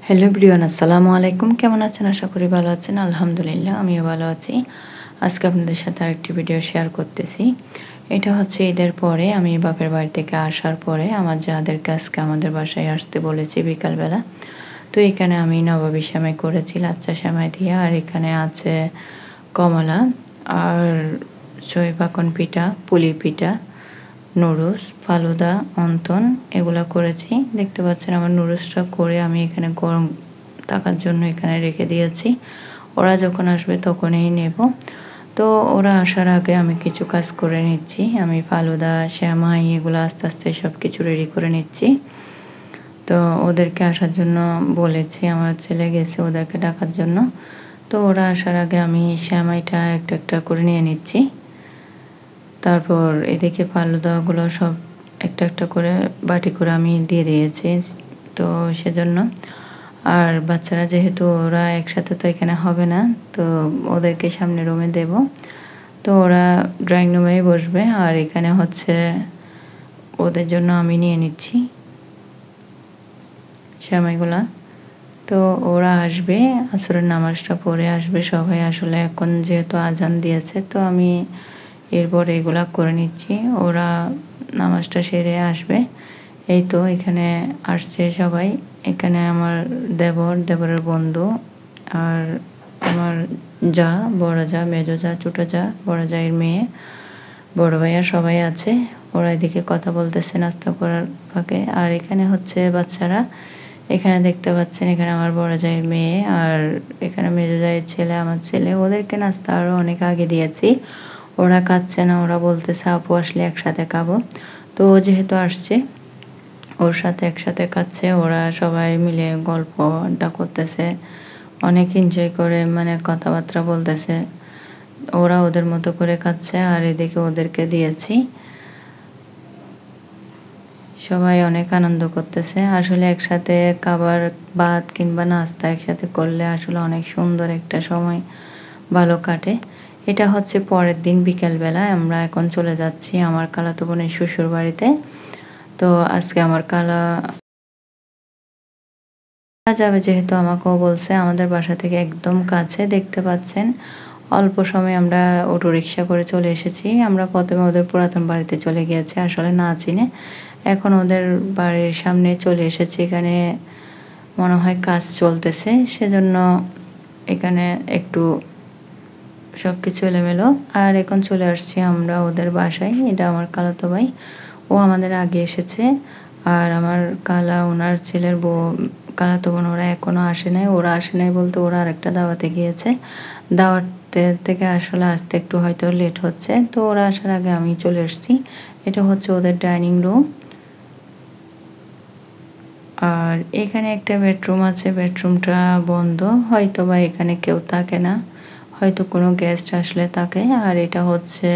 Hello everyone, আসসালামু আলাইকুম। কেমন আছেন? আশা করি ভালো আছেন। আলহামদুলিল্লাহ আমিও ভালো আছি। আজকে আপনাদের সাথে আরেকটি ভিডিও শেয়ার করতেছি। এটা হচ্ছে ঈদের পরে আমি বাপের বাড়ি থেকে আসার পরে আমার যাদেরকে আজকে আমাদের বাসায় আসতে বলেছি বিকালবেলা। তো এখানে আমি নবাবী সেমাই করেছি লাচ্চা সেমাই দিয়ে, আর এখানে আছে কমলা আর সই পাকন পিঠা, পুলি পিঠা, নুডলস, ফালুদা, অন্তন এগুলো করেছি। দেখতে পাচ্ছেন আমার নুডলসটা করে আমি এখানে গরম থাকার জন্য এখানে রেখে দিয়েছি। ওরা যখন আসবে তখনই নেব। তো ওরা আসার আগে আমি কিছু কাজ করে নিচ্ছি। আমি ফালুদা, সেমাই এগুলো আস্তে আস্তে সব কিছু রেডি করে নিচ্ছি। তো ওদেরকে আসার জন্য বলেছি, আমার ছেলে গেছে ওদেরকে ডাকার জন্য। তো ওরা আসার আগে আমি সেমাইটা একটা একটা করে নিয়ে নিচ্ছি। তারপর এদিকে ফালুদাগুলো সব একটা একটা করে বাটি করে আমি দিয়ে দিয়েছি। তো সেজন্য আর বাচ্চারা যেহেতু ওরা একসাথে তো এখানে হবে না, তো ওদেরকে সামনে রুমে দেব। তো ওরা ড্রয়িং রুমেই বসবে, আর এখানে হচ্ছে ওদের জন্য আমি নিয়ে নিচ্ছি সেমাইগুলা। তো ওরা আসবে, আসরের নামাজটা পড়ে আসবে সবাই। আসলে এখন যেহেতু আজান দিয়েছে, তো আমি এরপর এগুলা করে নিচ্ছি। ওরা নামাজটা সেরে আসবে। এই তো এখানে আসছে সবাই। এখানে আমার দেবরের বন্ধু, আর আমার যা, বড় যা, মেজো যা, ছোটো যা, বড় জায়ের মেয়ে, বড় ভাইয়া সবাই আছে। ওরা এদিকে কথা বলতেছে নাস্তা করার ফাঁকে। আর এখানে হচ্ছে বাচ্চারা, এখানে দেখতে পাচ্ছেন এখানে আমার বড় জায়ের মেয়ে, আর এখানে মেজো জায়ের ছেলে, আমার ছেলে। ওদেরকে নাস্তা আরও অনেক আগে দিয়েছি। ওরা খাচ্ছে না, ওরা বলতেছে আপু আসলে একসাথে খাবো। তো ও যেহেতু আসছে ওর সাথে একসাথে খাচ্ছে। ওরা সবাই মিলে গল্প আড্ডা করতেছে, অনেক এনজয় করে, মানে কথাবার্তা বলতেছে। ওরা ওদের মতো করে খাচ্ছে, আর এদিকে ওদেরকে দিয়েছি। সবাই অনেক আনন্দ করতেছে। আসলে একসাথে খাবার, ভাত কিংবা নাস্তা একসাথে করলে আসলে অনেক সুন্দর একটা সময় ভালো কাটে। এটা হচ্ছে পরের দিন বিকেলবেলা। আমরা এখন চলে যাচ্ছি আমার খালাতো বোনের শ্বশুর বাড়িতে। তো আজকে আমার খালা যাবে, যেহেতু আমাকেও বলছে। আমাদের বাসা থেকে একদম কাছে, দেখতে পাচ্ছেন। অল্প সময় আমরা অটো রিক্সা করে চলে এসেছি। আমরা প্রথমে ওদের পুরাতন বাড়িতে চলে গিয়েছি, আসলে না চিনে। এখন ওদের বাড়ির সামনে চলে এসেছি। এখানে মনে হয় কাজ চলতেছে, সেজন্য এখানে একটু সব কিছু এলোমেলো। আর এখন চলে আসছি আমরা ওদের বাসায়। এটা আমার খালাতো ভাই, ও আমাদের আগে এসেছে। আর আমার খালা, ওনার ছেলের বউ, খালাতো বোন ওরা এখনও আসে নাই। ওরা আসে নাই বলতে ওরা আরেকটা দাওয়াতে গিয়েছে। দাওয়াতে থেকে আসলে আসতে একটু হয়তো লেট হচ্ছে। তো ওরা আসার আগে আমি চলে এসেছি। এটা হচ্ছে ওদের ডাইনিং রুম। আর এখানে একটা বেডরুম আছে, বেডরুমটা বন্ধ, হয়তো বা এখানে কেউ থাকে না, হয়তো কোনো গেস্ট আসলে থাকে। আর এটা হচ্ছে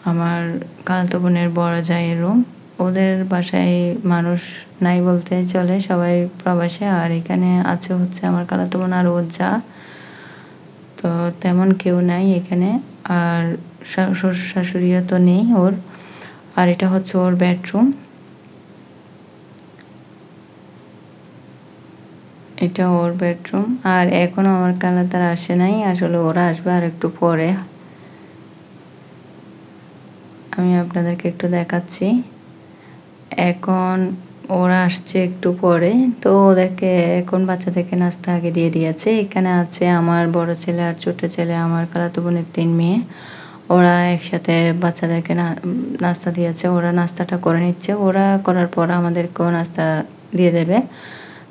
আমার খালাতো বোনের বড় জায়ের রুম। ওদের বাসায় মানুষ নাই বলতে চলে, সবাই প্রবাসে। আর এখানে আছে হচ্ছে আমার খালাতো বোন আর ওর যা। তো তেমন কেউ নাই এখানে। আর শ্বশুর শাশুড়িও তো নেই ওর। আর এটা হচ্ছে ওর বেডরুম। এটা ওর বেডরুম। আর এখনও আমার খালা তারা আসে নাই, আসলে ওরা আসবে আর একটু পরে। আমি আপনাদেরকে একটু দেখাচ্ছি। এখন ওরা আসছে একটু পরে। তো ওদেরকে এখন বাচ্চাদেরকে নাস্তা আগে দিয়ে দিয়েছে। এখানে আছে আমার বড় ছেলে আর ছোট ছেলে, আমার খালাতো বোনের 3 মেয়ে। ওরা একসাথে বাচ্চাদেরকে নাস্তা দিয়েছে। ওরা নাস্তাটা করে নিচ্ছে। ওরা করার পর আমাদেরকেও নাস্তা দিয়ে দেবে।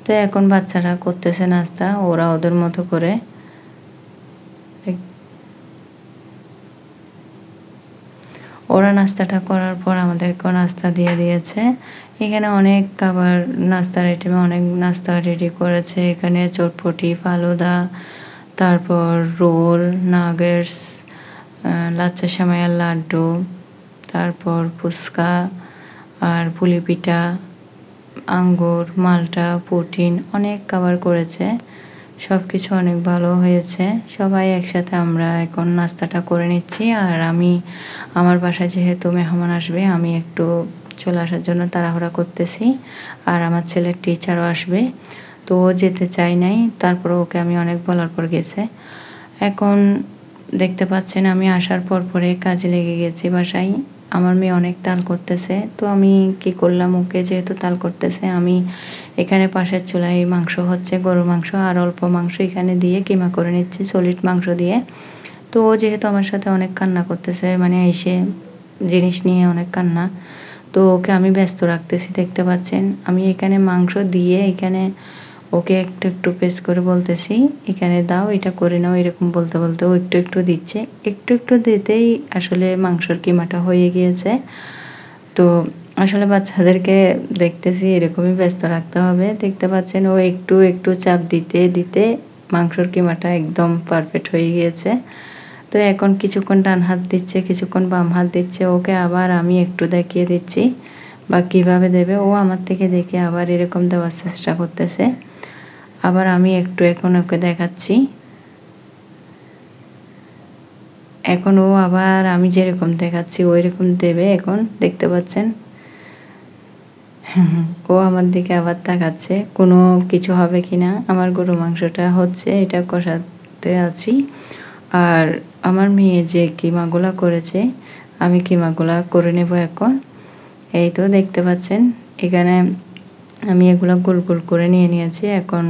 তো এখন বাচ্চারা করতেছে নাস্তা ওরা ওদের মতো করে। ওরা নাস্তাটা করার পর আমাদেরকেও নাস্তা দিয়ে দিয়েছে। এখানে অনেক খাবার, নাস্তার আইটেমে অনেক নাস্তা রেডি করেছে। এখানে চটপটি, ফালুদা, তারপর রোল, নাগেটস, লাচ্চা সেমাইয়ের লাড্ডু, তারপর ফুচকা, আর পুলি পিঠা, আঙ্গুর, মালটা, পুটিন, অনেক খাবার করেছে। সব কিছু অনেক ভালো হয়েছে। সবাই একসাথে আমরা এখন নাস্তাটা করে নিচ্ছি। আর আমি আমার বাসায় যেহেতু মেহমান আসবে, আমি একটু চলে আসার জন্য তাড়াহুড়া করতেছি। আর আমার ছেলের টিচারও আসবে। তো ও যেতে চাই নাই, তারপর ওকে আমি অনেক বলার পর গেছে। এখন দেখতে পাচ্ছেন আমি আসার পর পরে কাজে লেগে গেছি বাসায়। আমার মেয়ে অনেক তাল করতেছে, তো আমি কি করলাম, ওকে যেহেতু তাল করতেছে আমি এখানে পাশের চুলায় মাংস হচ্ছে, গরুর মাংস আর অল্প মাংস এখানে দিয়ে কিমা করে নিচ্ছি সলিড মাংস দিয়ে। তো ও যেহেতু আমার সাথে অনেক কান্না করতেছে, মানে এসে জিনিস নিয়ে অনেক কান্না, তো ওকে আমি ব্যস্ত রাখতেছি। দেখতে পাচ্ছেন আমি এখানে মাংস দিয়ে এখানে ওকে একটু একটু পেস করে বলতেছি এখানে দাও, এটা করে নাও, এরকম বলতে বলতে ও একটু একটু দিচ্ছে। একটু একটু দিতেই আসলে মাংসর কিমাটা হয়ে গিয়েছে। তো আসলে বাচ্চাদেরকে দেখতেছি এরকমই ব্যস্ত রাখতে হবে। দেখতে পাচ্ছেন ও একটু একটু চাপ দিতে দিতে মাংসর কিমাটা একদম পারফেক্ট হয়ে গিয়েছে। তো এখন কিছুক্ষণ ডান হাত দিচ্ছে, কিছুক্ষণ বাম হাত দিচ্ছে, ওকে আবার আমি একটু দেখিয়ে দিচ্ছি বা কীভাবে দেবে। ও আমার থেকে দেখে আবার এরকম দেওয়ার চেষ্টা করতেছে, আবার আমি একটু এখন ওকে দেখাচ্ছি। এখন ও আবার আমি যেরকম দেখাচ্ছি ওই রকম দেবে। এখন দেখতে পাচ্ছেন ও আমার দিকে আবার তাকাচ্ছে কোনো কিছু হবে কি না। আমার গরু মাংসটা হচ্ছে, এটা কষাতে আছি। আর আমার মেয়ে যে কিমাগুলা করেছে আমি কিমাগুলা করে নেব এখন। এই তো দেখতে পাচ্ছেন এখানে আমি এগুলো গোল গোল করে নিয়েছি। এখন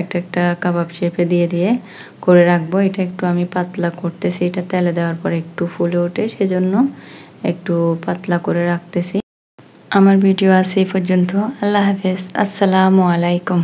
একটা একটা কাবাব শেপে দিয়ে দিয়ে করে রাখবো। এটা একটু আমি পাতলা করতেছি, এটা তেলে দেওয়ার পর একটু ফুলে ওঠে, সেজন্য একটু পাতলা করে রাখতেছি। আমার ভিডিও আছে এই পর্যন্ত। আল্লাহ হাফেজ, আসসালামু আলাইকুম।